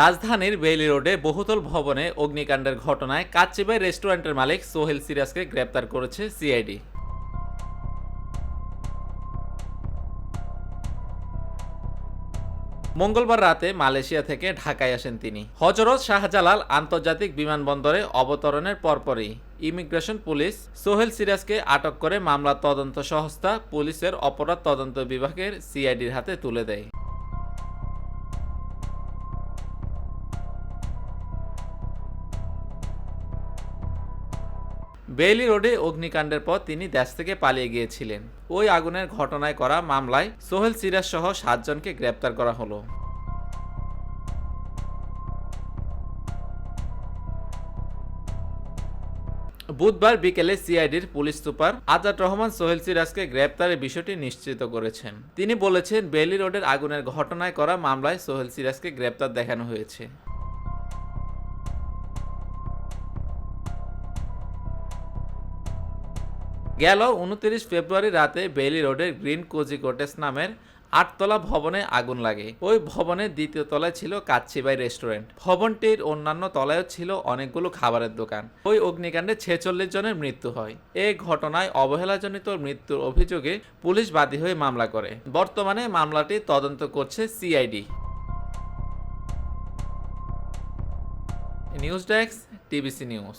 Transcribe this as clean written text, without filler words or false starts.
রাজধানীর বেইলি রোডে বহুতল ভবনে অগ্নিকাণ্ডের ঘটনায় কাচ্চিবাই রেস্টুরেন্টের মালিক সোহেল সিরাজকে গ্রেপ্তার করেছে সিআইডি। মঙ্গলবার রাতে মালয়েশিয়া থেকে ঢাকায় আসেন তিনি। হজরত শাহজালাল আন্তর্জাতিক বিমানবন্দরে অবতরণের পরপরই ইমিগ্রেশন পুলিশ সোহেল সিরাজকে আটক করে মামলার তদন্ত সংস্থা পুলিশের অপরাধ তদন্ত বিভাগের সিআইডির হাতে তুলে দেয়। বেইলি রোডে অগ্নিকাণ্ডের পর তিনি দেশ থেকে পালিয়ে গিয়েছিলেন। ওই আগুনের ঘটনায় করা মামলায় সোহেল সিরাজ সহ ৭ জনকে গ্রেপ্তার করা হলো। বুধবার বিকেলে সিআইডির পুলিশ সুপার আজাদ রহমান সোহেল সিরাজকে গ্রেপ্তারের বিষয়টি নিশ্চিত করেছেন। তিনি বলেছেন, বেইলি রোডের আগুনের ঘটনায় করা মামলায় সোহেল সিরাজকে গ্রেপ্তার দেখানো হয়েছে। গেল ২৯ ফেব্রুয়ারি রাতে বেইলি রোডের গ্রিন কোজি কটেজ নামের ৮তলা ভবনে আগুন লাগে। ওই ভবনের দ্বিতীয় তলায় ছিল কাচ্চিবাই রেস্টুরেন্ট। ভবনটির অন্যান্য তলায়ও ছিল অনেকগুলো খাবারের দোকান। ওই অগ্নিকাণ্ডে ৪৬ জনের মৃত্যু হয়। এই ঘটনায় অবহেলাজনিত মৃত্যুর অভিযোগে পুলিশ বাদী হয়ে মামলা করে। বর্তমানে মামলাটি তদন্ত করছে CID. News desk, TBC news.